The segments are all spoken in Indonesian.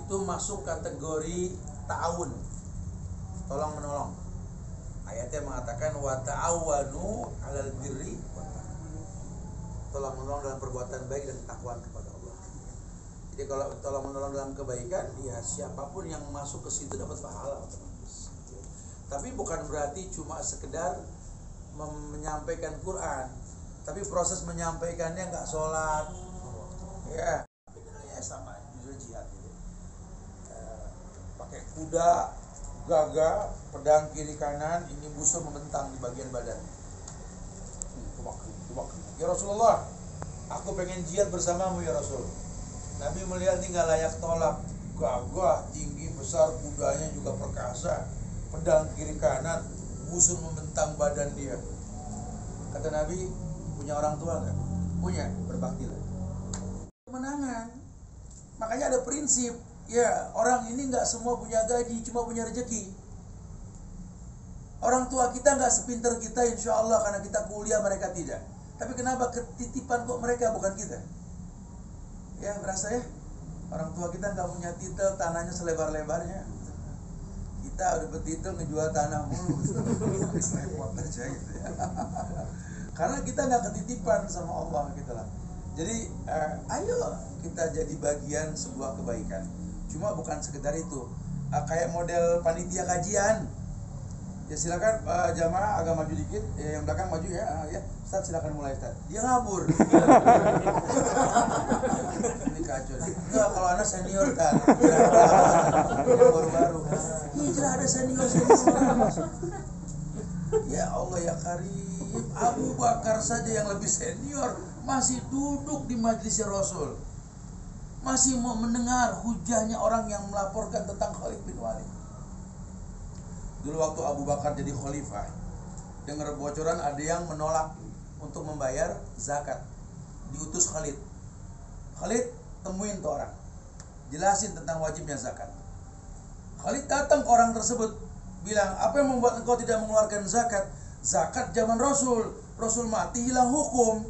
itu masuk kategori ta'awun, tolong menolong. Ayatnya mengatakan wa ta'awanu 'alal birri wa taqwa, tolong menolong dalam perbuatan baik dan ketakwaan kepada Allah. Jadi kalau tolong menolong dalam kebaikan, ya siapapun yang masuk ke situ dapat pahala. Tapi bukan berarti cuma sekedar menyampaikan Quran, tapi proses menyampaikannya nggak sholat, ya sama juga jihad gitu. Pakai kuda, gagah, pedang kiri kanan, ini busur membentang di bagian badan. Ya Rasulullah, aku pengen jihad bersamamu ya Rasul. Nabi melihat ini nggak layak tolak, gagah, tinggi, besar, kudanya juga perkasa, pedang kiri kanan, busur membentang badan dia. Kata Nabi, punya orang tua nggak? Punya, berbaktilah. Kemenangan. Makanya ada prinsip, ya orang ini nggak semua punya gaji, cuma punya rezeki. Orang tua kita nggak sepintar kita, insya Allah, karena kita kuliah mereka tidak. Tapi kenapa ketitipan kok mereka bukan kita? Ya berasa ya, orang tua kita nggak punya titel, tanahnya selebar-lebarnya. Kita udah bertitel ngejual tanah mulu, repot aja gitu ya. Karena kita nggak ketitipan sama Allah gitu lah. Jadi ayo kita jadi bagian sebuah kebaikan. Cuma bukan sekedar itu. Kayak model panitia kajian. Ya silakan jamaah agak maju dikit, yang belakang maju ya. Ya, Ustaz silakan mulai Ustaz. Dia ngabur. Ini kacau. Enggak, kalau anak senior kan. Baru-baru. Hijrah ada senior. Ya Allah ya Karim. Abu Bakar saja yang lebih senior masih duduk di majelisnya Rasul, masih mau mendengar hujahnya orang yang melaporkan tentang Khalid bin Walid. Dulu waktu Abu Bakar jadi khalifah, dengar bocoran ada yang menolak untuk membayar zakat, diutus Khalid. Khalid temuin tuh orang, jelasin tentang wajibnya zakat. Khalid datang ke orang tersebut, bilang, apa yang membuat engkau tidak mengeluarkan zakat? Zakat zaman Rasul, Rasul mati hilang hukum.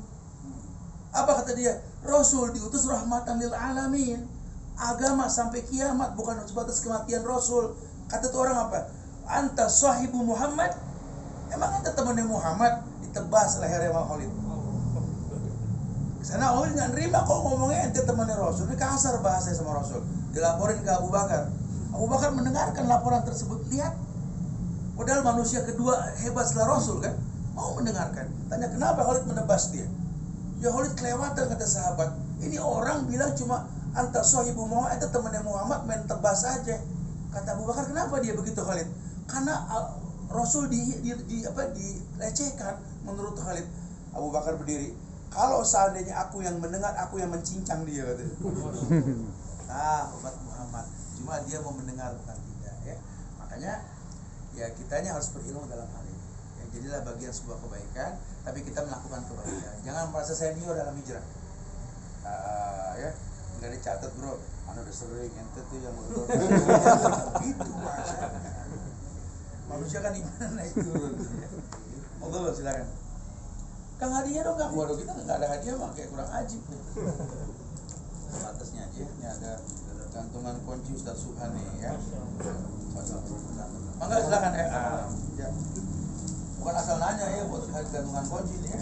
Apa kata dia? Rasul diutus rahmatan lil alamin. Agama sampai kiamat, bukan sebatas kematian Rasul. Kata tuh orang apa? Anta sahibu Muhammad. Emang ente temannya Muhammad? Ditebas lehernya sama Khalid. Kesana Khalid nggak nerima kok ngomongnya ente temannya Rasul. Ini kasar bahasanya sama Rasul. Dilaporin ke Abu Bakar. Abu Bakar mendengarkan laporan tersebut. Lihat, padahal manusia kedua hebat setelah Rasul kan, mau mendengarkan. Tanya kenapa Khalid menebas dia? Ya Khalid kelewatan, kata sahabat. Ini orang bilang cuma anta sahibu Muhammad, itu temannya Muhammad, main tebas aja. Kata Abu Bakar, kenapa dia begitu Khalid? Karena Rasul dilecehkan menurut Khalid. Abu Bakar berdiri. Kalau seandainya aku yang mendengar, aku yang mencincang dia, katanya. Umat Muhammad. Cuma dia mau mendengar, bukan kita ya. Makanya ya kitanya harus berilmu dalam hal ini. Ya, jadilah bagian sebuah kebaikan, tapi kita melakukan kebaikan. Jangan merasa senior dalam hijrah. Ya, nggak dicatat bro. Mana udah sering ente tuh yang betul. Itu manusia kan iman naik turun. Allah silakan. Kang hadiah dong Kang. Waduh kita nggak ada hadiah mah kayak kurang ajib nih. Atasnya aja. Ini ada gantungan kunci Ustaz Subhani ya. Mangga silakan ya. Bukan asal nanya ya buat gantungan kunci nih.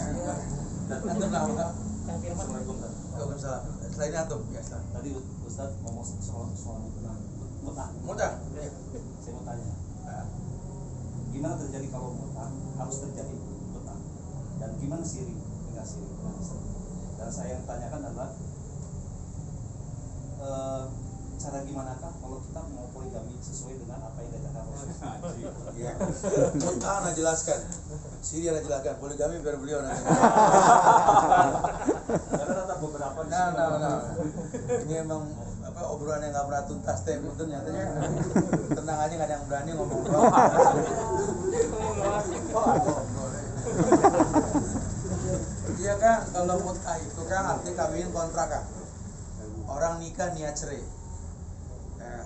Antum lah Kang. Assalamualaikum. Waalaikumsalam. Selain antum ya. Tadi Ustaz ngomong soal mutah. Mudah. Saya mau tanya. Gimana terjadi kalau mutah harus terjadi mutah? Dan gimana siri dengan siri? Dan saya yang tanyakan adalah cara gimanakah kalau kita mau poligami sesuai dengan apa yang diajarkan Rasul? Iya. Mutah ana jelaskan. Siri ana jelaskan. Poligami biar beliau nanti. Karena tetap beberapa di Nah. Ini emang obrolan yang nggak pernah tuntas teh itu nyatanya. Tenang aja nggak ada yang berani ngomong doang. Iya kan, kalau mutah itu kan arti kawin kontrak kan. Orang nikah niat cerai.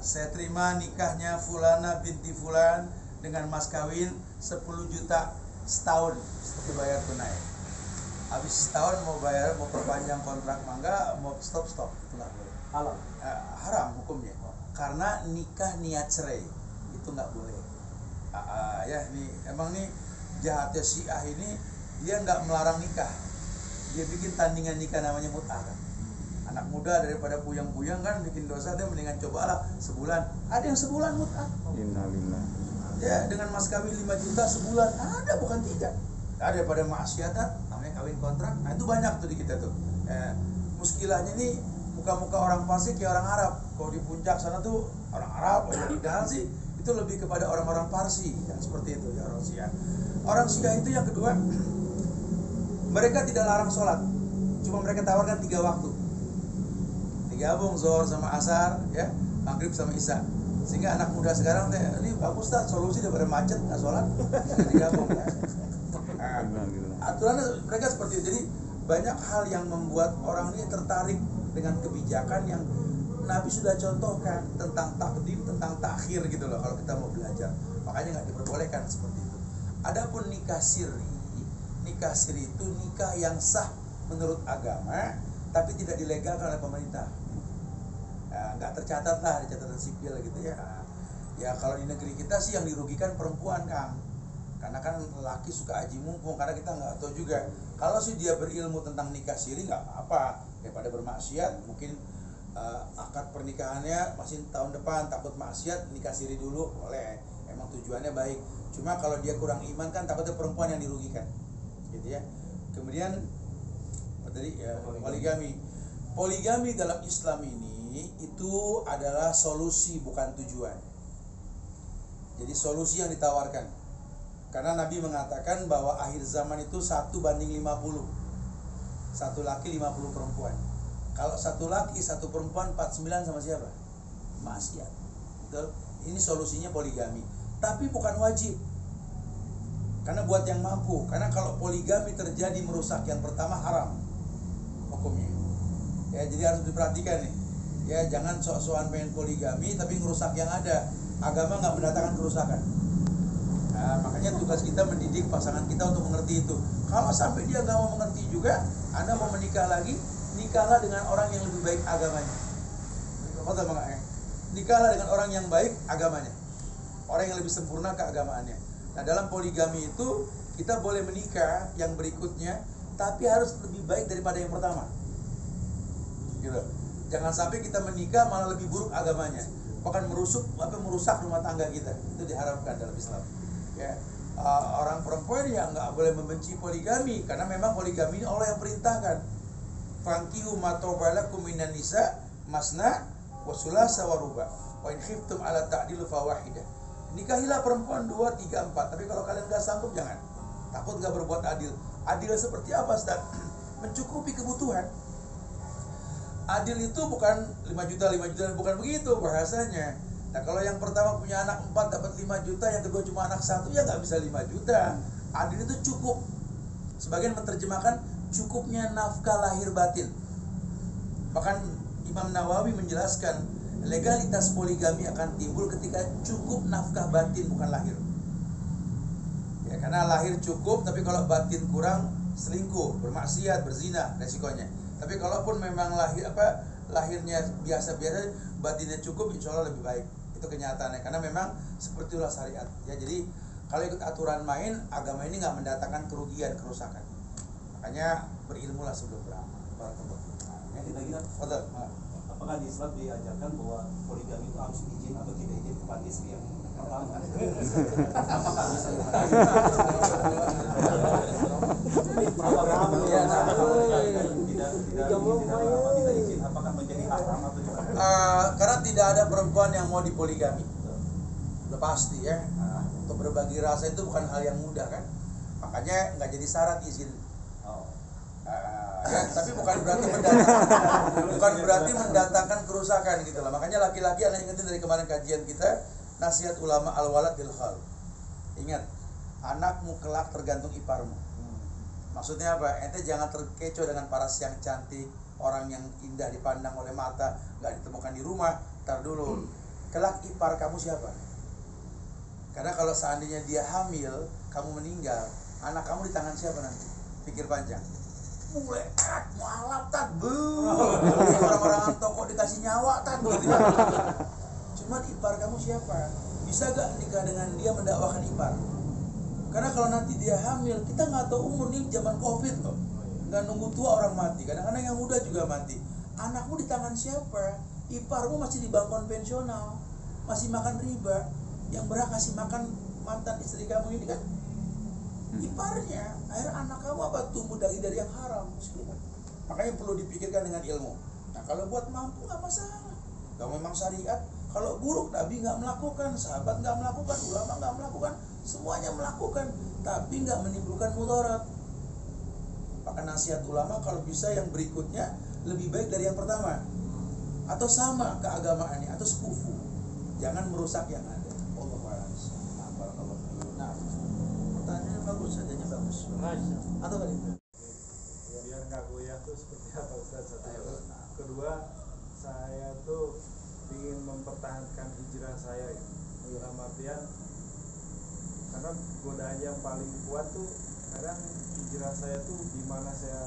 Saya terima nikahnya Fulana binti Fulan dengan mas kawin 10 juta setahun dibayar tunai. Habis setahun mau bayar, mau perpanjang kontrak mangga, mau stop itu nggak boleh. halal. Haram hukumnya. Karena nikah niat cerai itu nggak boleh. Ya nih emang nih jahatnya Syiah ini, dia nggak melarang nikah, dia bikin tandingan nikah namanya mut'ah kan. Anak muda daripada puyang-puyang kan bikin dosa, dia mendingan cobalah sebulan. Ada yang sebulan mut'ah. Innalillah. Ya dengan mas kawin 5 juta sebulan, ada bukan 3. Ada daripada maksiatan namanya kawin kontrak. Nah itu banyak tuh di kita tuh. Muskilahnya nih muka-muka orang fasik kayak orang Arab. Kalau di puncak sana tuh orang Arab, padahal sih itu lebih kepada orang-orang Parsi yang seperti itu ya, orang Syiah. Orang Syiah itu yang kedua, mereka tidak larang sholat, cuma mereka tawarkan 3 waktu, digabung Zuhur sama Asar, ya, Maghrib sama Isya. Sehingga anak muda sekarang ini bagus tak solusi daripada macet nggak sholat, digabung ya. Aturannya mereka seperti itu. Jadi banyak hal yang membuat orang ini tertarik dengan kebijakan yang Nabi sudah contohkan tentang takdim, tentang takhir gitu loh kalau kita mau belajar. Makanya nggak diperbolehkan seperti itu. Adapun nikah siri itu nikah yang sah menurut agama tapi tidak dilegalkan oleh pemerintah. Nggak tercatat lah di catatan sipil gitu ya. Ya kalau di negeri kita sih yang dirugikan perempuan, Kang. Karena kan laki suka aji mumpung, karena kita nggak tahu juga. Kalau sih dia berilmu tentang nikah siri nggak apa-apa, daripada bermaksiat. Mungkin akad pernikahannya masih tahun depan, takut maksiat, nikah siri dulu boleh, emang tujuannya baik. Cuma kalau dia kurang iman kan takutnya perempuan yang dirugikan gitu ya. Kemudian tadi ya, poligami dalam Islam ini itu adalah solusi bukan tujuan. Jadi solusi yang ditawarkan. Karena Nabi mengatakan bahwa akhir zaman itu 1:50. 1 laki 50 perempuan. Kalau 1 laki 1 perempuan 49 sama siapa? Maksiat. Betul? Ini solusinya poligami. Tapi bukan wajib. Karena buat yang mampu. Karena kalau poligami terjadi merusak yang pertama, haram hukumnya. Ya, jadi harus diperhatikan nih. Ya, jangan sok-sokan pengen poligami tapi ngerusak yang ada. Agama nggak mendatangkan kerusakan. Nah, makanya tugas kita mendidik pasangan kita untuk mengerti itu. Kalau sampai dia nggak mau mengerti juga, Anda mau menikah lagi, nikahlah dengan orang yang lebih baik agamanya. Nikahlah dengan orang yang baik agamanya, orang yang lebih sempurna keagamaannya. Nah dalam poligami itu kita boleh menikah yang berikutnya, tapi harus lebih baik daripada yang pertama. Gitu. Jangan sampai kita menikah malah lebih buruk agamanya, bahkan merusak rumah tangga kita. Itu diharamkan dalam Islam. Ya, orang perempuan ya nggak boleh membenci poligami karena memang poligami ini Allah yang perintahkan. Fankihu ma tawbalakum minan nisa masna wa sulasa wa ruba wa in khiftum ala ta'dilu fawahidah. Nikahilah perempuan 2, 3, 4. Tapi kalau kalian nggak sanggup jangan. Takut nggak berbuat adil. Adil seperti apa, Ustaz? Mencukupi kebutuhan. Adil itu bukan 5 juta, bukan begitu bahasanya. Nah kalau yang pertama punya anak 4 dapat 5 juta, yang kedua cuma anak 1, ya nggak bisa 5 juta. Adil itu cukup. Sebagian menerjemahkan cukupnya nafkah lahir batin. Bahkan Imam Nawawi menjelaskan legalitas poligami akan timbul ketika cukup nafkah batin bukan lahir. Ya karena lahir cukup, tapi kalau batin kurang selingkuh, bermaksiat, berzina resikonya. Tapi kalaupun memang lahirnya biasa-biasa, batinnya cukup, insya Allah lebih baik. Itu kenyataannya, karena memang seperti itulah syariat. Ya jadi kalau ikut aturan main, agama ini nggak mendatangkan kerugian, kerusakan. Makanya berilmulah sebelum beramal. Yang kita kira, apakah di Islam diajarkan bahwa poligami itu harus izin atau tidak izin kepada istri yang pertama? Apakah misalnya? Tidak izin, apakah menjadi haram atau gimana? Karena tidak ada perempuan yang mau dipoligami. Udah pasti ya. Untuk berbagi rasa itu bukan hal yang mudah kan. Makanya nggak jadi syarat izin. Ya, tapi bukan berarti mendatangkan kerusakan gitu lah. Makanya laki-laki, Anda ingetin dari kemarin kajian kita, nasihat ulama al-walad bil khal. Ingat, anakmu kelak tergantung iparmu. Maksudnya apa? Ente jangan terkecoh dengan paras yang cantik, orang yang indah dipandang oleh mata, nggak ditemukan di rumah. Ntar dulu, kelak ipar kamu siapa? Karena kalau seandainya dia hamil, kamu meninggal, anak kamu di tangan siapa nanti? Pikir panjang. mulai mualaf tat, orang-orang toko dikasih nyawa tat gitu ya. Cuma ipar kamu siapa? Bisa gak nikah dengan dia mendakwakan ipar? Karena kalau nanti dia hamil, kita nggak tahu umur nih, zaman covid loh, nggak nunggu tua orang mati, kadang-kadang yang muda juga mati. Anakmu di tangan siapa? Iparmu masih di bank konvensional, masih makan riba, yang berhak kasih makan mantan istri kamu ini kan iparnya. Akhirnya anak kamu apa tumbuh dari yang haram. Makanya perlu dipikirkan dengan ilmu. Nah kalau buat mampu nggak masalah. Kalau memang syariat, kalau buruk Nabi nggak melakukan, sahabat nggak melakukan, ulama nggak melakukan, semuanya melakukan, tapi nggak menimbulkan mudarat. Maka nasihat ulama kalau bisa yang berikutnya lebih baik dari yang pertama, atau sama keagamaannya, atau sekufu. Jangan merusak yang ada. Nah, pertanyaannya bagus, sajanya bagus. Atau tadi? Biar nggak goyah tuh seperti apa Ustaz? Satu. Kedua, saya tuh ingin mempertahankan hijrah saya ya. Dalam artian, karena godaan yang paling kuat tuh kadang hijrah saya tuh di mana saya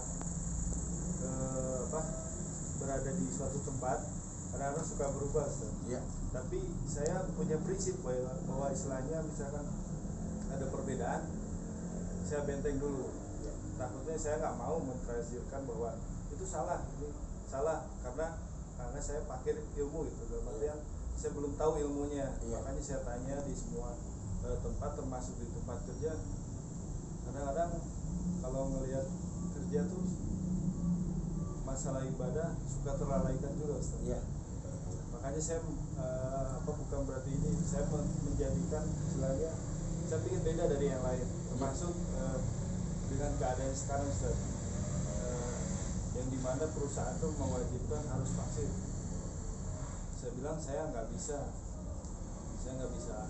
berada di suatu tempat, kadang-kadang suka berubah Ustaz. Iya. Tapi saya punya prinsip bahwa istilahnya misalkan ada perbedaan, saya benteng dulu. Takutnya saya nggak mau mentranslasikan bahwa itu salah, ini salah karena saya pakai ilmu gitu. Dalam artian saya belum tahu ilmunya, makanya saya tanya di semua tempat, termasuk di tempat kerja. Kadang-kadang kalau ngelihat kerja tuh masalah ibadah suka terlalaikan juga Ustaz. Iya. Makanya saya bukan berarti ini saya menjadikan istilahnya saya ingin beda dari yang lain, termasuk dengan keadaan sekarang Ustaz, yang dimana perusahaan itu mewajibkan harus vaksin. Saya bilang saya nggak bisa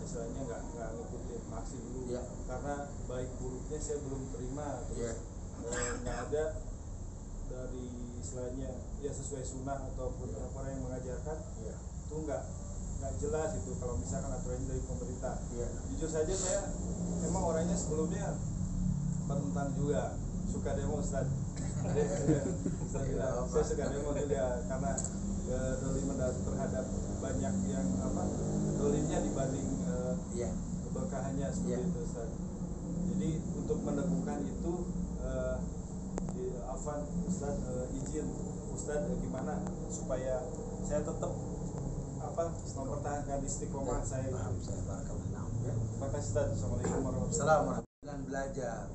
istilahnya nggak ngikutin vaksin dulu, karena baik buruknya saya belum terima, terus nggak ada dari istilahnya ya sesuai sunnah ataupun orang yang mengajarkan, itu nggak jelas itu kalau misalkan aturan dari pemerintah. Jujur saja saya emang orangnya sebelumnya penentang juga, suka demo Ustaz. Ustaz bilang saya suka demo juga karena doliman terhadap banyak yang dolimnya dibanding keberkahannya seperti itu Ustaz. Jadi untuk meneguhkan itu Afwan Ustaz, izin Ustaz gimana supaya saya tetap mempertahankan istiqomah saya. Terima kasih Ustaz. Assalamualaikum warahmatullahi wabarakatuh. Dengan belajar,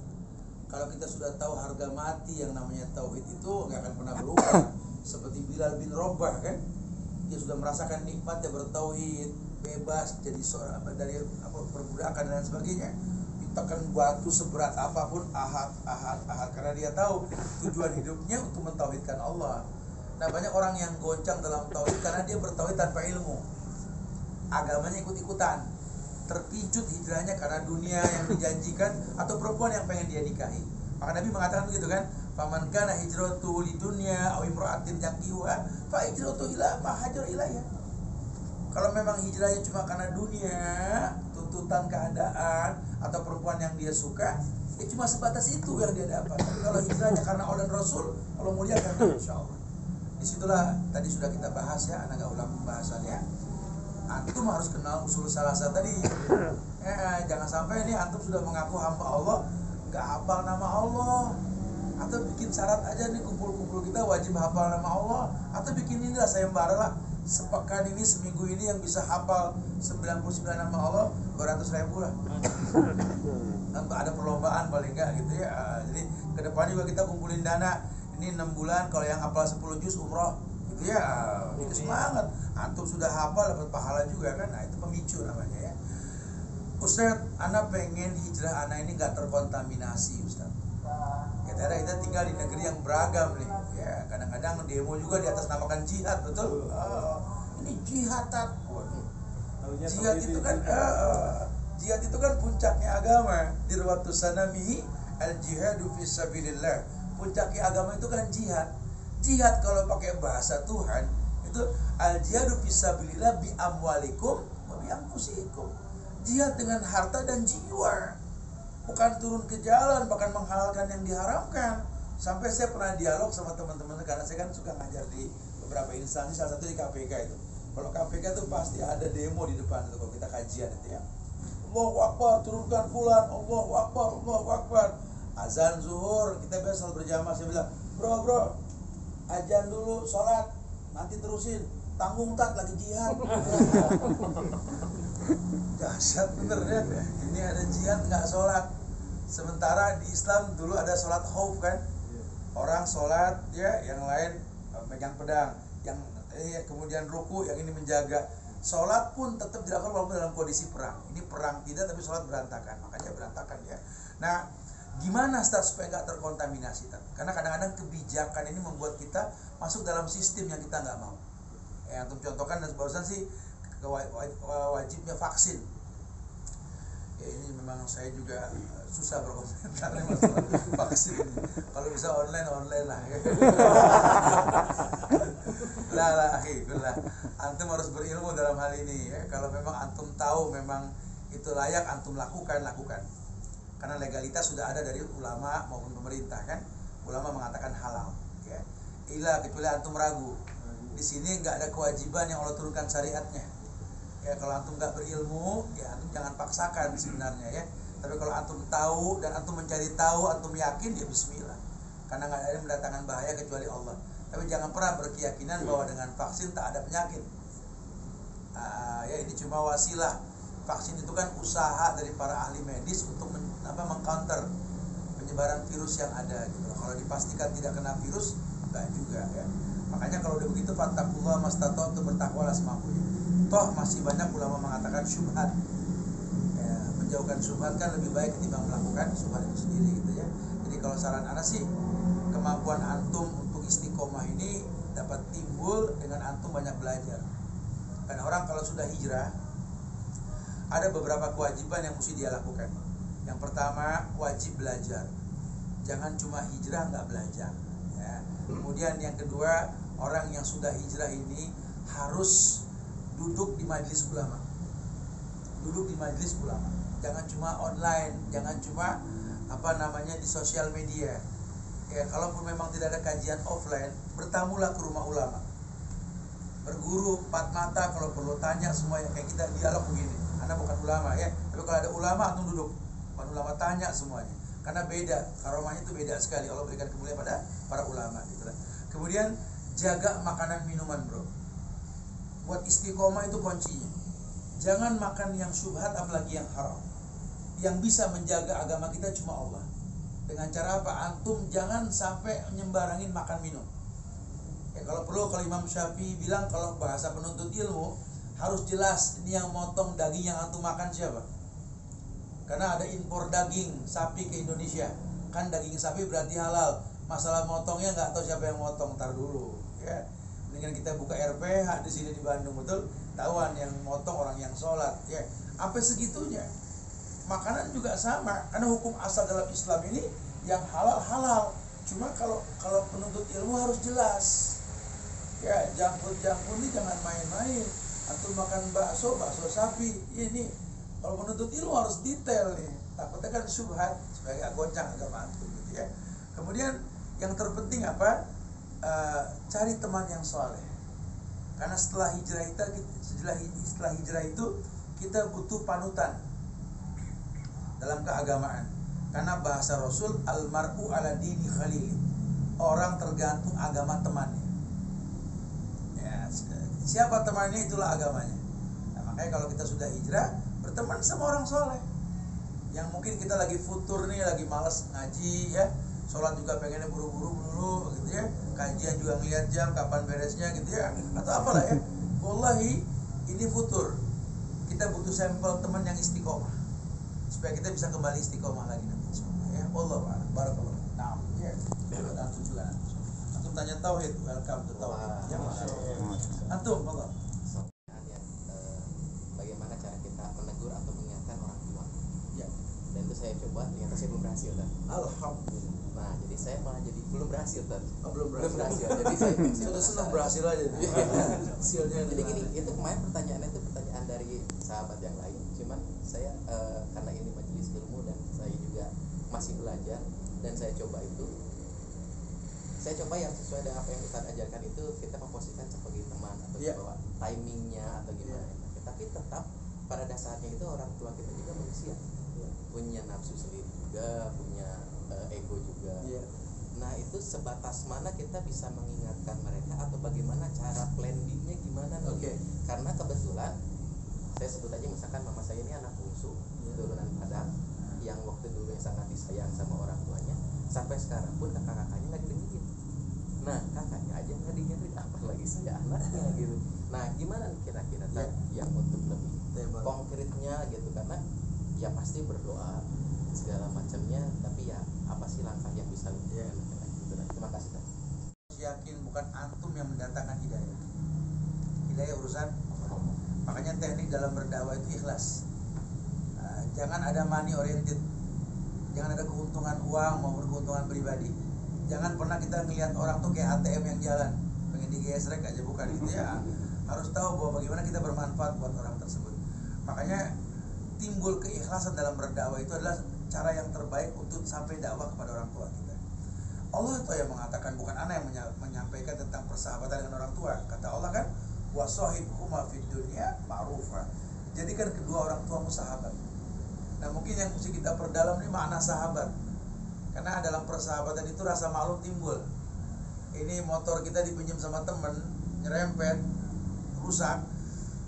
kalau kita sudah tahu harga mati yang namanya tauhid itu nggak akan pernah berubah. Seperti Bilal bin Rabah kan, dia sudah merasakan nikmatnya bertauhid, bebas jadi seorang dari perbudakan dan sebagainya. Ditekan batu seberat apapun, ahad, karena dia tahu tujuan hidupnya untuk mentauhidkan Allah. Nah banyak orang yang goncang dalam tauhid karena dia bertauhid tanpa ilmu, agamanya ikut-ikutan, terpincut hijrahnya karena dunia yang dijanjikan atau perempuan yang pengen dia nikahi. Maka Nabi mengatakan begitu kan, faman kana hijratuhu lidunya aw imra'atin yankihuha fa hijratuhu ila ma hajar ilayya. Kalau memang hijrahnya cuma karena dunia, tuntutan keadaan atau perempuan yang dia suka, ya cuma sebatas itu yang dia dapat. Tapi kalau hijrahnya karena Allah dan Rasul, Allah muliakan insyaallah. Disitulah tadi sudah kita bahas ya, anak gak ulang pembahasannya. Antum harus kenal usul salasa tadi. Jangan sampai ini antum sudah mengaku hamba Allah, nggak hafal nama Allah, atau bikin syarat aja nih kumpul-kumpul kita wajib hafal nama Allah, atau bikin inilah sayembara lah sepekan ini seminggu ini yang bisa hafal 99 nama Allah 200.000 lah. Tanpa ada perlombaan paling enggak gitu ya. Jadi kedepannya juga kita kumpulin dana ini 6 bulan, kalau yang hafal 10 juz umroh gitu ya. Itu semangat. Antum sudah hafal dapat pahala juga kan. Nah itu pemicu namanya ya. Ustaz, anak pengen hijrah anak ini gak terkontaminasi Ustaz. Kita tinggal di negeri yang beragam nih. Ya, kadang-kadang demo juga di atas namakan jihad, betul? Ini jihad tak. Jihad itu kan puncaknya agama. Dirwatu sanamihi al-jihadu fisabilillah. Puncaknya agama itu kan jihad. Jihad kalau pakai bahasa Tuhan itu al-jihadu fisabilillah bi amwalikum wa bi anfusikum. Jihad dengan harta dan jiwa. Bukan turun ke jalan bahkan menghalalkan yang diharamkan. Sampai saya pernah dialog sama teman-teman, karena saya kan suka ngajar di beberapa instansi, salah satu di KPK itu. Kalau KPK itu pasti ada demo di depan itu kalau kita kajian itu ya. Allahu Akbar, turunkan fulan, Allahu Akbar, Allahu Akbar. Azan zuhur, kita biasa selalu berjamaah. Saya bilang, bro, azan dulu, sholat, nanti terusin. Tanggung tat lagi jihad. Dahsyat bener ya. Ini ada jihad nggak sholat. Sementara di Islam dulu ada sholat khauf kan. Orang sholat ya, yang lain megang pedang, yang kemudian ruku, yang ini menjaga. Sholat pun tetap dilakukan walaupun dalam kondisi perang. Ini perang tidak, tapi sholat berantakan, makanya berantakan ya. Nah, gimana Ustaz supaya nggak terkontaminasi? Karena kadang-kadang kebijakan ini membuat kita masuk dalam sistem yang kita nggak mau. Yang untuk contohkan dan barusan sih wajibnya vaksin. Ya, ini memang saya juga susah berkomentar masalah vaksin ini. Kalau bisa online lah. lah, antum harus berilmu dalam hal ini ya. Kalau memang antum tahu memang itu layak, antum lakukan. Karena legalitas sudah ada dari ulama maupun pemerintah kan. Ulama mengatakan halal ya. Kecuali antum ragu. Di sini nggak ada kewajiban yang Allah turunkan syariatnya. Ya, kalau antum nggak berilmu, ya antum jangan paksakan sebenarnya ya. Tapi kalau antum tahu dan antum mencari tahu, antum yakin, ya bismillah. Karena nggak ada yang mendatangkan bahaya kecuali Allah. Tapi jangan pernah berkeyakinan bahwa dengan vaksin tak ada penyakit. Ya ini cuma wasilah. Vaksin itu kan usaha dari para ahli medis untuk mengcounter penyebaran virus yang ada gitu. Kalau dipastikan tidak kena virus, enggak juga ya. Makanya kalau udah begitu, fattaqullaha mastata'tum, bertakwalah semampunya. Toh masih banyak ulama mengatakan syubhat. Ya, menjauhkan syubhat kan lebih baik ketimbang melakukan syubhat itu sendiri gitu ya. Jadi kalau saran ana sih, kemampuan antum untuk istiqomah ini dapat timbul dengan antum banyak belajar. Dan orang kalau sudah hijrah, ada beberapa kewajiban yang mesti dia lakukan. Yang pertama, wajib belajar. Jangan cuma hijrah nggak belajar ya. Kemudian yang kedua, orang yang sudah hijrah ini harus duduk di majelis ulama. Jangan cuma online, jangan cuma di sosial media. Ya, kalaupun memang tidak ada kajian offline, bertamulah ke rumah ulama. Berguru empat mata, kalau perlu tanya semuanya, kayak kita dialog begini. Anda bukan ulama ya, tapi kalau ada ulama antum duduk. Bukan ulama, tanya semuanya. Karena beda, karomahnya itu beda sekali. Allah berikan kemuliaan pada para ulama gitu. Kemudian jaga makanan minuman, bro. Buat istiqomah itu kuncinya. Jangan makan yang syubhat, apalagi yang haram. Yang bisa menjaga agama kita cuma Allah. Dengan cara apa? Antum jangan sampai nyembarangin makan minum. Ya, kalau perlu, kalau Imam Syafi'i bilang, kalau bahasa penuntut ilmu harus jelas ini yang motong daging yang antum makan siapa. Karena ada impor daging sapi ke Indonesia. Kan daging sapi berarti halal. Masalah motongnya nggak tahu siapa yang motong, ntar dulu ya. Mendingan kita buka RPH di sini di Bandung, betul, tahuan yang motong orang yang sholat ya. Sampai segitunya. Makanan juga sama, karena hukum asal dalam Islam ini yang halal. Cuma kalau penuntut ilmu harus jelas ya. Jangkut ini jangan main-main. Antum makan bakso sapi ini, kalau penuntut ilmu harus detail nih. Takutnya kan syubhat supaya gak goncang agama antum gitu ya. Kemudian yang terpenting apa? Cari teman yang soleh. Karena setelah hijrah itu kita butuh panutan dalam keagamaan. Karena bahasa Rasul, almar'u ala dini khalili. Orang tergantung agama temannya. Ya, siapa temannya itulah agamanya. Nah, makanya kalau kita sudah hijrah, berteman sama orang soleh. Yang mungkin kita lagi futur nih, lagi malas ngaji ya. Sholat juga pengennya buru-buru dulu gitu ya. Kajian juga ngeliat jam kapan beresnya gitu ya. Atau apalah ya. Wallahi ini futur. Kita butuh sampel teman yang istiqomah supaya kita bisa kembali istiqomah lagi nanti insyaallah ya. Wallahu a'lam. Barakallah. Nah, ya. Antum juga. Antum tanya tauhid, welcome to tauhid. Ya, antum, Allah. Bagaimana cara kita menegur atau mengingatkan orang tua? Ya. Dan itu saya coba, ternyata saya belum berhasil kan. Alhamdulillah. Nah, jadi saya malah jadi belum berhasil kan. Belum berhasil. Jadi saya sudah senang berhasil aja. Hasilnya. Jadi gini, itu kemarin pertanyaannya itu pertanyaan dari sahabat yang lain. Cuman saya karena ini majelis ilmu dan saya juga masih belajar dan saya coba itu saya coba yang sesuai dengan apa yang Ustaz ajarkan itu kita memposisikan sebagai teman atau bahwa timingnya atau gimana. Tapi tetap pada dasarnya itu orang tua kita juga manusia, punya nafsu sendiri juga, punya ego juga. Nah itu sebatas mana kita bisa mengingatkan mereka atau bagaimana cara plan B-nya gimana nih? Karena kebetulan saya sebut aja misalkan mama saya ini anak bungsu turunan Padang yang waktu dulu yang sangat disayang sama orang tuanya, sampai sekarang pun kakak-kakaknya nggak didengerin. Nah kakaknya aja nggak didengerin, apalagi saya anaknya gitu. Nah gimana nih kira-kira yang untuk lebih konkretnya gitu, karena ya pasti berdoa segala macamnya, tapi ya apa sih langkah yang bisa gitu. Nah, terima kasih. Yakin bukan antum yang mendatangkan hidayah. Hidayah urusan. Makanya teknik dalam berdakwah itu ikhlas. Jangan ada money oriented. Jangan ada keuntungan uang maupun keuntungan pribadi. Jangan pernah kita ngelihat orang tuh kayak ATM yang jalan, pengen digesrek aja, bukan gitu ya. Harus tahu bahwa bagaimana kita bermanfaat buat orang tersebut. Makanya timbul keikhlasan dalam berdakwah itu adalah cara yang terbaik untuk sampai dakwah kepada orang tua kita. Allah itu yang mengatakan, bukan anak yang menyampaikan tentang persahabatan dengan orang tua. Kata Allah kan, wasahibhuma fid dunya ma'rufa. Jadikan kedua orang tuamu sahabat. Nah mungkin yang mesti kita perdalam ini makna sahabat. Karena dalam persahabatan itu rasa maklum timbul. Ini motor kita dipinjam sama temen, nyerempet, rusak,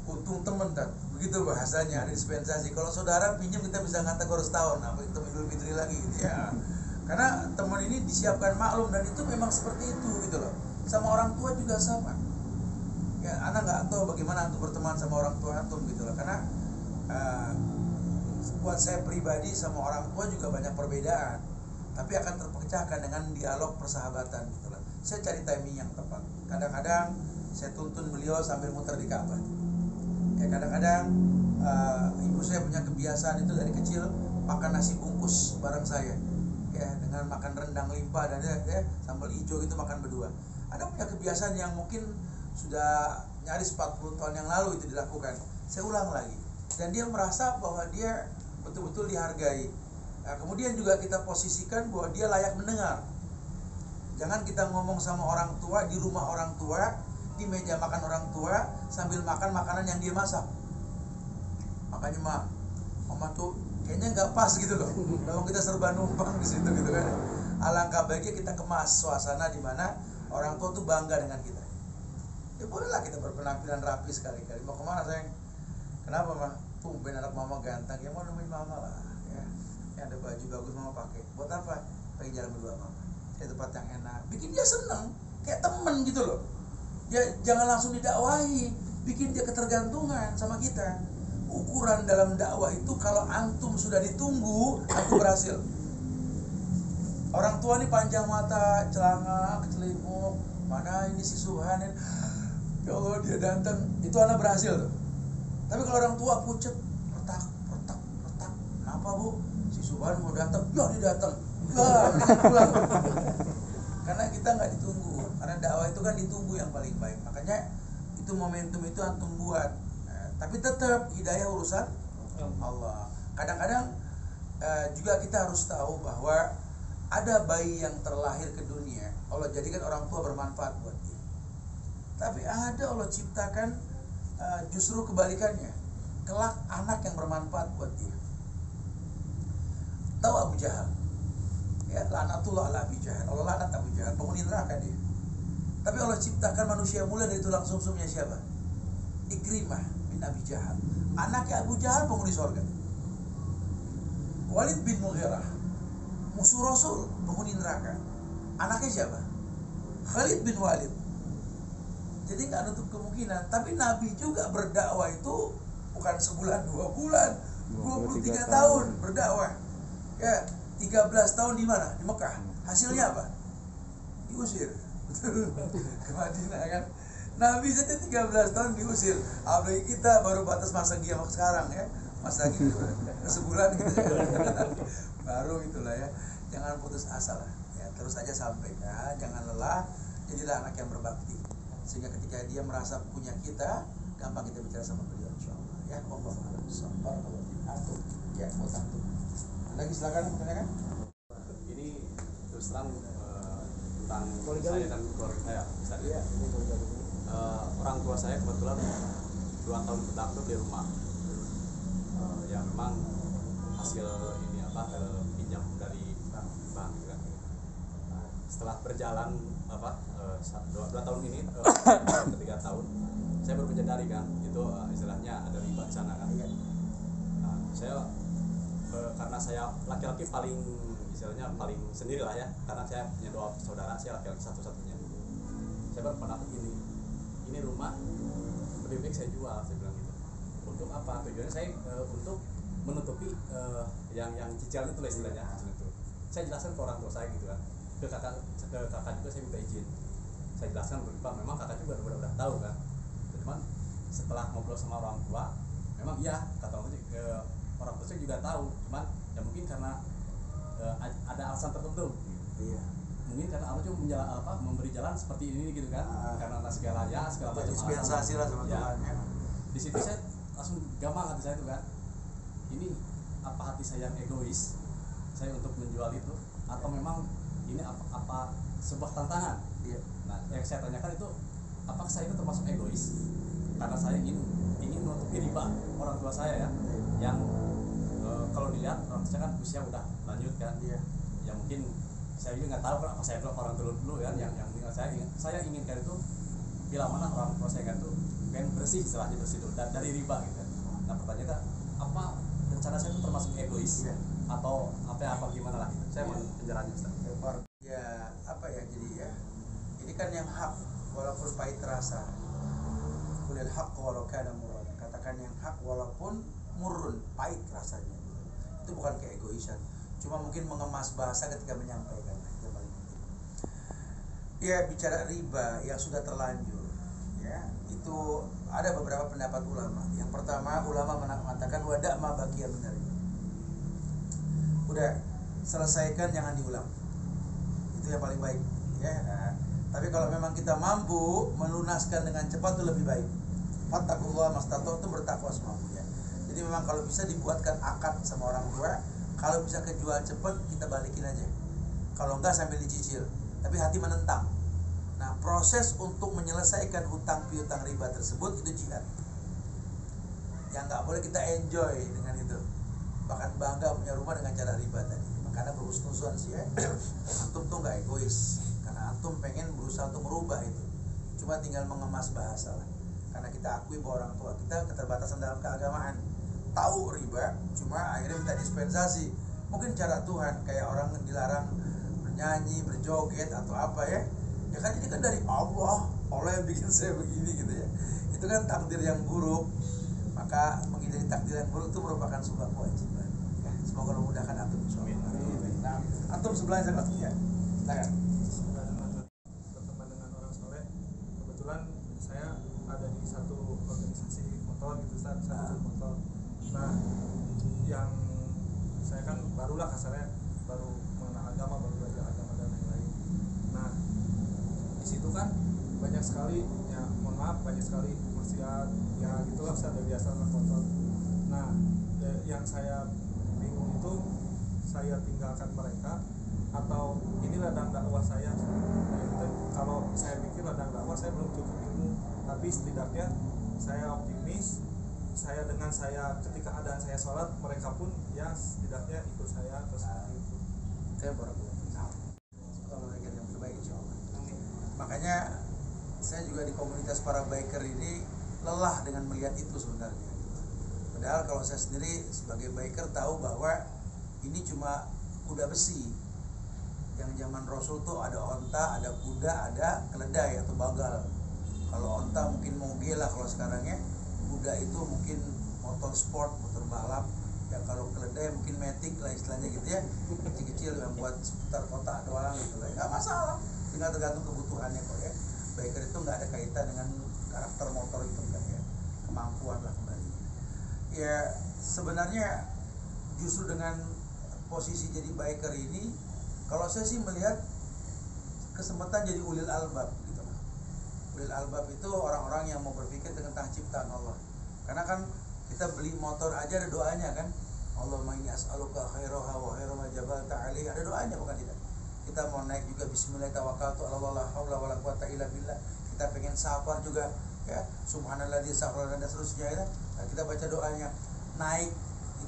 untung temen kan. Begitu bahasanya, ada dispensasi. Kalau saudara pinjam kita bisa ngantar harus tahun, apa itu Idul Fitri lagi gitu ya. Karena teman ini disiapkan maklum, dan itu memang seperti itu gitu loh. Sama orang tua juga sama. Ya, anak nggak tahu bagaimana untuk berteman sama orang tua antum gitu loh. Karena buat saya pribadi sama orang tua juga banyak perbedaan, tapi akan terpecahkan dengan dialog persahabatan gitu loh. Saya cari timing yang tepat. Kadang-kadang saya tuntun beliau sambil muter di Ka'bah. Ya kadang-kadang ibu saya punya kebiasaan itu dari kecil makan nasi bungkus bareng saya. Ya, dengan makan rendang limpah dan sambal hijau itu makan berdua. Ada punya kebiasaan yang mungkin sudah nyaris 40 tahun yang lalu itu dilakukan. Saya ulang lagi. Dan dia merasa bahwa dia betul-betul dihargai. Nah, kemudian juga kita posisikan bahwa dia layak mendengar. Jangan kita ngomong sama orang tua di rumah orang tua, di meja makan orang tua sambil makan makanan yang dia masak. Makanya mama tuh kayaknya nggak pas gitu loh. Kalau kita serba numpang di situ gitu kan. Alangkah baiknya kita kemas suasana di mana orang tua tuh bangga dengan kita. Ya bolehlah kita berpenampilan rapi sekali-kali. Mau kemana sayang? Kenapa mah? Tumben anak mama ganteng. Ya mau nemuin mama lah. Ya ada baju bagus mama pakai. Buat apa? Pengen jalan berdua mama. Kayak tempat yang enak. Bikin dia seneng. Kayak temen gitu loh. Ya jangan langsung didakwahi. Bikin dia ketergantungan sama kita. Ukuran dalam dakwah itu kalau antum sudah ditunggu, antum berhasil. Orang tua ini panjang mata, celanga, kecelimuk, mana ini si Subhanin, ya Allah dia datang, itu anak berhasil tuh. Tapi kalau orang tua pucet, retak, kenapa bu? Si Subhan mau datang, ya dia datang, pulang. Karena kita nggak ditunggu, karena dakwah itu kan ditunggu yang paling baik. Makanya itu momentum itu antum buat. Tapi tetap hidayah urusan Allah. Kadang-kadang juga kita harus tahu bahwa ada bayi yang terlahir ke dunia, Allah jadikan orang tua bermanfaat buat dia. Tapi ada Allah ciptakan justru kebalikannya, kelak anak yang bermanfaat buat dia. Tahu Abu Jahal? Ya, laknatullah ala Abu Jahal. Allah laknat Abu Jahal, penghuni neraka dia. Tapi Allah ciptakan manusia mulia dari tulang sumsumnya siapa? Ikrimah bin Abi Jahal, anaknya Abu Jahal penghuni surga. Walid bin Mughirah, musuh Rasul, penghuni neraka. Anaknya siapa? Khalid bin Walid. Jadi nggak nutup kemungkinan. Tapi Nabi juga berdakwah itu bukan sebulan, 2 bulan, 23 tahun berdakwah. Ya, 13 tahun di mana? Di Mekah. Hasilnya apa? Diusir ke Madinah kan. Nabi saja 13 tahun diusir. Apalagi kita baru batas masa giam sekarang ya. Masa gitu sebulan gitu ya. Baru itulah ya. Jangan putus asa lah. Ya, terus aja sampai ya. Jangan lelah. Jadilah anak yang berbakti. Sehingga ketika dia merasa punya kita, gampang kita bicara sama beliau insyaallah. Ya, Allah atur. Ya, mau satu. Lagi silakan pertanyaan. Ini terus terang tentang Poligami. saya dan keluarga saya. Bisa Iya, ini poligami. orang tua saya kebetulan 2 tahun pertama itu di rumah. Ya memang hasil ini pinjam dari bank kan. Nah, setelah berjalan 2 tahun ini 3 tahun saya baru menyadari kan itu istilahnya ada riba di sana kan. Nah, saya karena saya laki-laki paling istilahnya paling sendiri lah ya, karena saya punya 2 saudara, saya laki-laki satu-satunya. Saya berpendapat ini rumah lebih baik saya jual, saya bilang gitu. Untuk apa? Tujuannya saya untuk menutupi yang cicilan itu lah istilahnya, cicilan itu. Saya jelaskan ke orang tua saya gitu kan, ke kakak juga saya minta izin. Saya jelaskan Pak, memang kakak juga udah tahu kan. Cuman setelah ngobrol sama orang tua, memang iya kata orang tua saya juga tahu, cuman ya mungkin karena ada alasan tertentu. Iya. Mungkin karena Allah cuma memberi jalan seperti ini gitu kan, karena segala macam dispensasi lah sama ya. Tuhan ya. Di situ saya langsung gampang hati saya itu kan, ini apa hati saya yang egois saya untuk menjual itu, atau memang ini apa sebuah tantangan. Iya. Nah, yang saya tanyakan itu apakah saya itu termasuk egois karena saya ingin menutupi riba orang tua saya ya, yang kalau dilihat orang saya kan usia udah lanjut kan. Iya. Ya mungkin saya juga nggak tahu apa saya bilang orang dulu kan, yang saya inginkan itu bila mana orang tua saya kan itu pengen bersih, istilahnya bersih dulu dari riba gitu. Nah, pertanyaannya apa rencana saya itu termasuk egois atau apa gimana lah gitu. Saya mau penjelasannya Ustaz. Ya apa ya, jadi ya ini kan yang hak walaupun pahit terasa. Kulil haq walau kana murran. Katakan yang hak walaupun murrun, pahit rasanya. Itu bukan keegoisan, cuma mungkin mengemas bahasa ketika menyampaikan. Itu paling penting. Ya, bicara riba yang sudah terlanjur ya, itu ada beberapa pendapat ulama. Yang pertama, ulama mengatakan wada' ma baqiya minar riba. Udah, selesaikan, jangan diulang. Itu yang paling baik ya. Nah, tapi kalau memang kita mampu melunaskan dengan cepat itu lebih baik. Fattaqullaha mastata'tum, bertakwa semampunya. Jadi memang kalau bisa dibuatkan akad sama orang tua, kalau bisa kejual cepat kita balikin aja. Kalau enggak sambil dicicil, tapi hati menentang. Nah, proses untuk menyelesaikan hutang piutang riba tersebut itu jihad. Yang nggak boleh kita enjoy dengan itu, bahkan bangga punya rumah dengan cara riba tadi. Makanya berhusnuzon sih ya. Antum tuh nggak egois, karena antum pengen berusaha untuk merubah itu. Cuma tinggal mengemas bahasa lah. Karena kita akui bahwa orang tua kita keterbatasan dalam keagamaan, tahu riba, cuma akhirnya minta dispensasi. Mungkin cara Tuhan, kayak orang dilarang bernyanyi, berjoget atau apa ya. Ya kan ini kan dari Allah yang bikin saya begini gitu ya. Itu kan takdir yang buruk. Maka menghindari takdir yang buruk itu merupakan sebuah kewajiban ya. Semoga Allah mudahkan antum insyaallah. Nah, antum sebelahnya sangat ya. Silakan. Berteman dengan orang soleh, kebetulan saya ada di satu organisasi motor gitu, satu motor. Nah, yang saya kan barulah kasarnya baru mengenal agama, baru belajar agama dan lain-lain. Nah, di situ kan banyak sekali ya, mohon maaf, banyak sekali maksiat ya gitulah, saya udah biasa anak motor. Nah, yang saya bingung itu saya tinggalkan mereka atau ini ladang dakwah saya. Nah, itu kalau saya pikir ladang dakwah saya belum cukup ilmu, tapi setidaknya saya optimis. Saya dengan saya ketika adaan saya sholat, mereka pun ya setidaknya ikut saya atau seperti itu. Saya baru kalau mereka yang terbaik insyaallah. Makanya saya juga di komunitas para biker ini lelah dengan melihat itu sebenarnya. Padahal kalau saya sendiri sebagai biker tahu bahwa ini cuma kuda besi. Yang zaman Rasul tuh ada onta, ada kuda, ada keledai atau bagal. Kalau onta mungkin moge lah kalau sekarang ya. Kuda itu mungkin motor sport, motor balap. Ya kalau keledai mungkin matic lah istilahnya gitu ya. Kecil-kecil yang buat seputar kota doang gitu lah. Enggak masalah. Tinggal tergantung kebutuhannya kok ya. Biker itu enggak ada kaitan dengan karakter motor itu enggak ya. Kemampuan lah kembali. Ya sebenarnya justru dengan posisi jadi biker ini, kalau saya sih melihat kesempatan jadi ulil albab gitu. Ulil albab itu orang-orang yang mau berpikir tentang ciptaan Allah. Karena kan kita beli motor aja ada doanya kan. Allahumma inni as'aluka khairaha wa khaira ma jabalta alaihi. Ada doanya bukan tidak? kita mau naik juga bismillah tawakkaltu 'alallah la haula wala quwata illa billah. Kita pengen safar juga ya, subhanalladzi sakhkhara dan seterusnya ya. Nah, kita baca doanya. Naik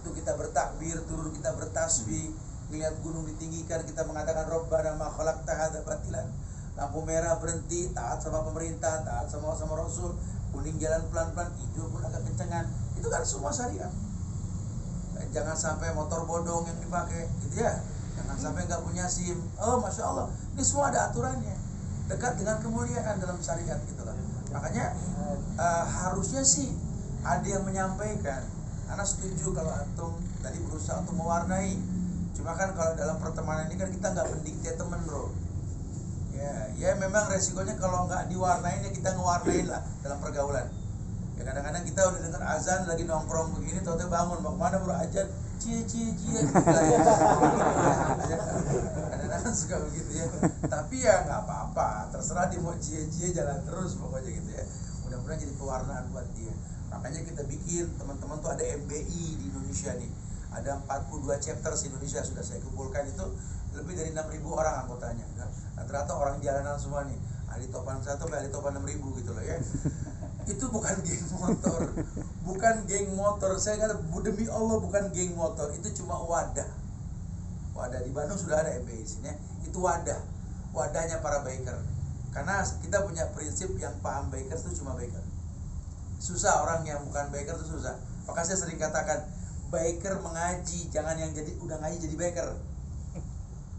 itu kita bertakbir, turun kita bertasbih, melihat gunung ditinggikan kita mengatakan Rabbana ma khalaqta hadza batilan. Lampu merah berhenti, taat sama pemerintah, taat sama Rasul. Kuning jalan pelan-pelan, hijau pun agak kencengan. Itu kan semua syariat. Jangan sampai motor bodong yang dipakai gitu ya. Jangan sampai nggak punya SIM. Oh, Masya Allah, ini semua ada aturannya. Dekat dengan kemuliaan dalam syariat gitu lah. Makanya harusnya sih ada yang menyampaikan. Karena setuju kalau antum tadi berusaha untuk mewarnai. Cuma kan kalau dalam pertemanan ini kan kita nggak mendikte temen bro. Ya memang resikonya kalau nggak diwarnain ya kita ngewarnain lah dalam pergaulan. Ya kadang-kadang kita udah dengar azan lagi nongkrong begini, tahu-tahu bangun mau kemana bro, azan cie kadang-kadang suka begitu ya. Tapi ya nggak apa-apa, terserah dia mau cie jalan terus pokoknya gitu ya. Mudah-mudahan jadi pewarnaan buat dia. Makanya kita bikin, teman-teman tuh ada MBI di Indonesia nih, ada 42 chapters Indonesia sudah saya kumpulkan, itu lebih dari 6.000 orang anggotanya. Nah, ternyata orang jalanan semua nih, ahli topan 1 sampai ahli topan 6.000 gitu loh ya. Itu bukan geng motor, bukan geng motor. Saya kata demi Allah bukan geng motor, itu cuma wadah. Wadah di Bandung sudah ada MBI sini ya. Itu wadahnya para biker. Karena kita punya prinsip yang paham biker itu cuma biker. Susah orang yang bukan biker itu susah. Maka saya sering katakan biker mengaji, jangan yang jadi udah ngaji jadi biker.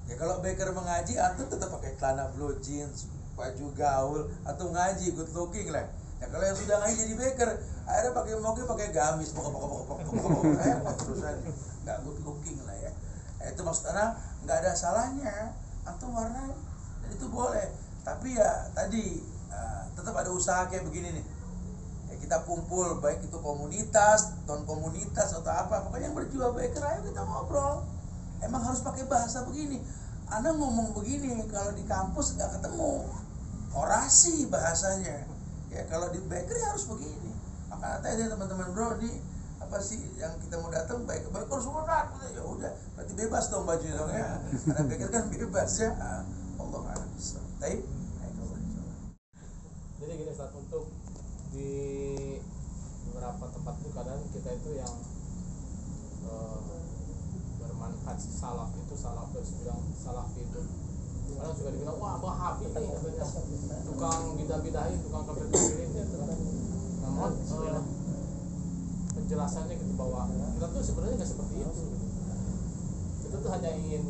Ya kalau biker mengaji, antum tetap pakai celana blue jeans, baju gaul, atau ngaji good looking lah. Ya kalau yang sudah ngaji jadi biker, akhirnya pakai gamis, pokok terusan, nggak good looking lah ya. Itu maksudnya nggak ada salahnya, antum warna, dan itu boleh. Tapi ya tadi tetap ada usaha kayak begini nih. Ya, kita kumpul baik itu komunitas, non komunitas atau apa, pokoknya yang berjiwa biker, ayo kita ngobrol. Emang harus pakai bahasa begini. Anda ngomong begini kalau di kampus nggak ketemu orasi bahasanya. Ya kalau di bakery harus begini. Maka tanya teman-teman bro, ini apa sih yang kita mau datang baker semua datang. Ya udah, berarti bebas dong bajunya dong ya. Karena baker kan bebas ya. Allah a'lam bishawab. Baik. Jadi gini Ustaz, untuk di beberapa tempat itu kadang kita itu yang bermanfaat salaf itu bilang salafi itu kadang juga dibilang wah Wahabi nih katanya, tukang bidah-bidahin, tukang kafir-kafirin gitu. Namun penjelasannya gitu bahwa kita tuh sebenarnya nggak seperti itu. Kita tuh hanya ingin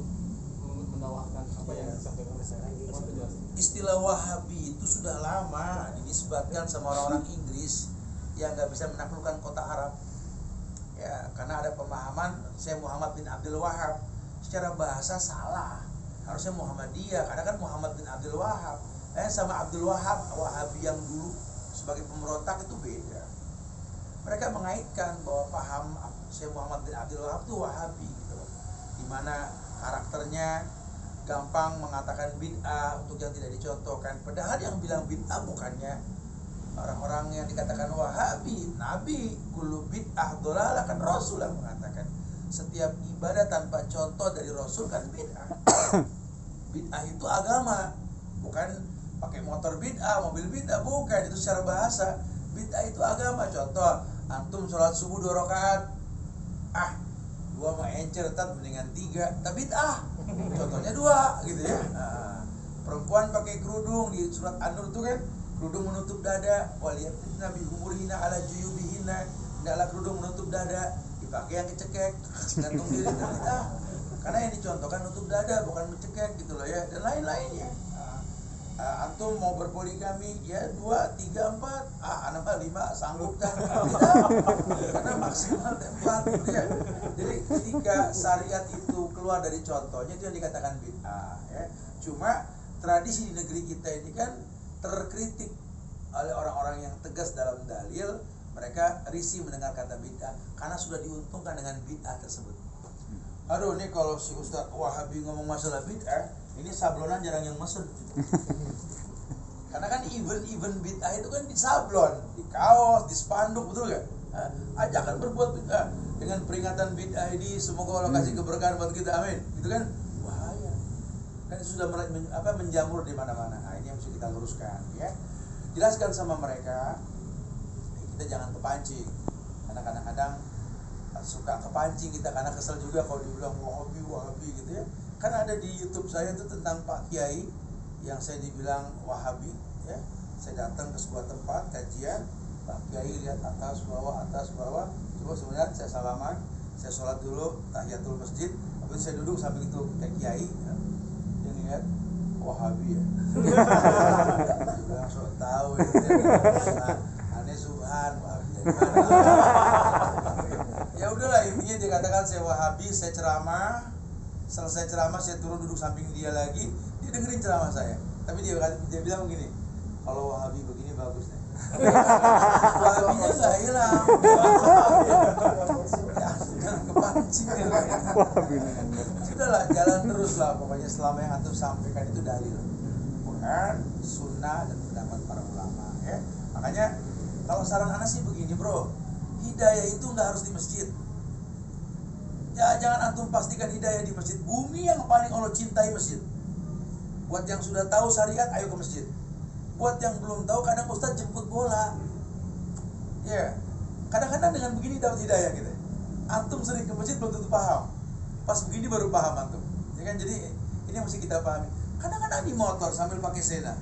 menawarkan apa yang disampaikan oleh saya. Istilah Wahabi itu sudah lama dinisbatkan sama orang-orang Inggris yang nggak bisa menaklukkan kota Arab. Ya, karena ada pemahaman Syekh Muhammad bin Abdul Wahab secara bahasa salah. Harusnya Muhammadiyah, karena kan Muhammad bin Abdul Wahab sama Abdul Wahab, Wahabi yang dulu sebagai pemberontak itu beda. Mereka mengaitkan bahwa paham Syekh Muhammad bin Abdul Wahab itu Wahabi gitu, dimana karakternya gampang mengatakan bid'ah untuk yang tidak dicontohkan. Padahal yang bilang bid'ah bukannya orang-orang yang dikatakan Wahabi. Nabi kullu bid'ah dhalalah, kan Rasul yang mengatakan setiap ibadah tanpa contoh dari Rasul kan bid'ah. Bid'ah itu agama, bukan pakai motor bid'ah, mobil bid'ah, bukan. Itu secara bahasa. Bid'ah itu agama. Contoh, antum sholat subuh 2 rakaat, 2 mah encer, mendingan 3, tapi bid'ah. Contohnya 2 gitu ya. Perempuan pakai kerudung di surat An-Nur itu kan, kerudung menutup dada, waliyatna bi humurina ala juyubihina, hendaklah kerudung menutup dada, dipakai yang kecekek, gantung diri itu bid'ah. Karena yang dicontohkan nutup dada bukan mencekek gitu loh ya, dan lain-lainnya. Antum mau berpoligami ya 2, 3, 4, anak 5 sanggup kan? Karena maksimal 4 gitu ya. Jadi ketika syariat itu keluar dari contohnya, itu yang dikatakan bid'ah ya. Cuma tradisi di negeri kita ini kan terkritik oleh orang-orang yang tegas dalam dalil. Mereka risih mendengar kata bid'ah karena sudah diuntungkan dengan bid'ah tersebut. Aduh, ini kalau si Ustaz Wahabi ngomong masalah bid'ah, ini sablonan jarang yang mesen. Karena kan event bid'ah itu kan di sablon, di kaos, di spanduk, betul gak? Ajakan berbuat bid'ah dengan peringatan bid'ah ini, semoga Allah kasih keberkahan buat kita, amin. Itu kan bahaya. Dan sudah menjamur di mana-mana. Nah, ini yang mesti kita luruskan, ya. Jelaskan sama mereka, kita jangan kepancing. Karena kadang-kadang suka kepancing kita karena kesel juga kalau dibilang Wahabi gitu ya. Kan ada di YouTube saya itu tentang Pak Kiai yang saya dibilang Wahabi, ya. Saya datang ke sebuah tempat kajian, Pak Kiai lihat atas bawah. Coba sebenarnya saya salaman, saya sholat dulu tahiyatul masjid, habis saya duduk samping itu Pak Kiai, ya. Dia lihat Wahabi ya. Juga sok tahu ya. Aneh subhan Wahabi. Ya udahlah, intinya dia katakan saya Wahabi, saya ceramah, selesai ceramah saya turun duduk samping dia lagi, dia dengerin ceramah saya. Tapi dia bilang begini, kalau Wahabi begini bagus deh. Wahabinya nggak hilang. Ya, jangan kepancing. Sudahlah, jalan terus lah. Pokoknya selama yang antum sampaikan itu dalil, Quran, Sunnah, dan pendapat para ulama. Ya, makanya kalau saran anak sih begini, bro. Hidayah itu nggak harus di masjid. Ya, jangan antum pastikan hidayah di masjid. Bumi yang paling Allah cintai masjid. Buat yang sudah tahu syariat, ayo ke masjid. Buat yang belum tahu, kadang ustaz jemput bola. Ya, kadang-kadang dengan begini dapat hidayah gitu. Antum sering ke masjid belum tentu paham. Pas begini baru paham antum. Ya kan, jadi ini yang mesti kita pahami. Kadang-kadang di motor sambil pakai sena,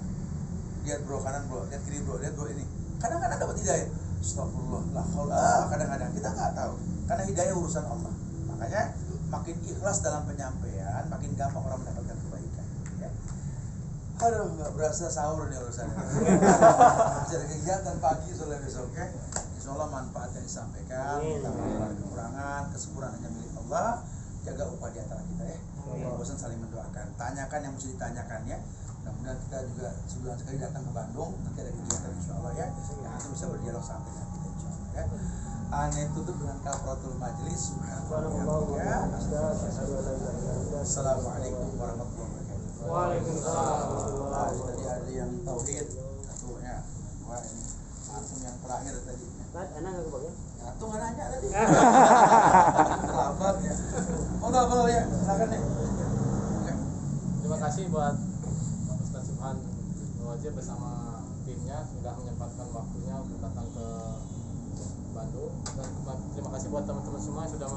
lihat bro kanan bro, lihat kiri bro, lihat bro ini. Kadang-kadang dapat hidayah. Astagfirullah, la haula. Kadang-kadang kita nggak tahu. Karena hidayah urusan Allah. Makanya makin ikhlas dalam penyampaian, makin gampang orang mendapatkan kebaikan. Ya. Aduh, nggak berasa sahur nih urusannya. Masih ada kegiatan pagi soalnya besok, ya. Insya Allah manfaat yang disampaikan, kekurangan, kesempurnaannya milik Allah. Jaga upah di antara kita, ya. Bosan saling mendoakan. Tanyakan yang mesti ditanyakan, ya. Mudah-mudahan kita juga sebulan sekali datang ke Bandung. Nanti ada kegiatan insya Allah, ya. Nanti bisa berdialog santai dengan kita insya Allah, ya. Aneh tutup dengan kafaratul majlis. Subhanallah. Assalamualaikum warahmatullahi wabarakatuh. Waalaikumsalam. Tadi ada yang tauhid, satunya. Wah, ini antum yang terakhir tadi. Enak nggak kebagian? Antum nggak nanya tadi. Lambat ya. Boleh ya, silakan deh. Terima kasih buat Ustaz Subhan Wajib bersama timnya sudah menyempatkan waktunya untuk datang ke Bandung, dan terima kasih buat teman-teman semua yang sudah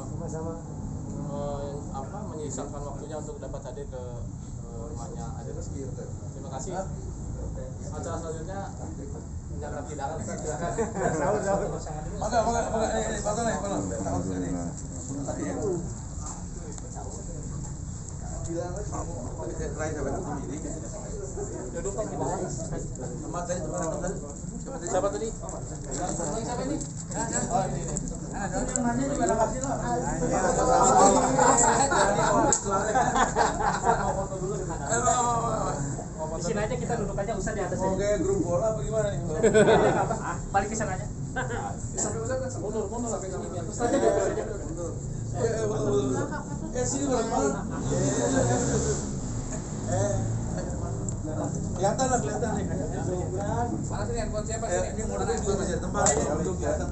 menyisakan waktunya untuk dapat hadir ke rumahnya Adik Rizky. Terima kasih. Acara selanjutnya menjaga hidangan, silakan. Maka ini potong nih, potong. Tahu sini. Tadi ya. Duduk di bawah. Sama tadi teman tadi. Siapa tadi? Siapa ini? Oh, ini. Yang nanya juga ada kasih lah. Di sini aja kita duduk aja, Ustaz di atas aja. Oke, grup bola apa gimana nih? Balik ke sana aja. Mundur sampai sini biar Ustaz aja duduk aja. Ya, betul. Ya sini bareng-bareng. Kelihatan nih. Mana sini handphone siapa sini? Ini mau duduk juga masih ada tempat. Duduk kelihatan.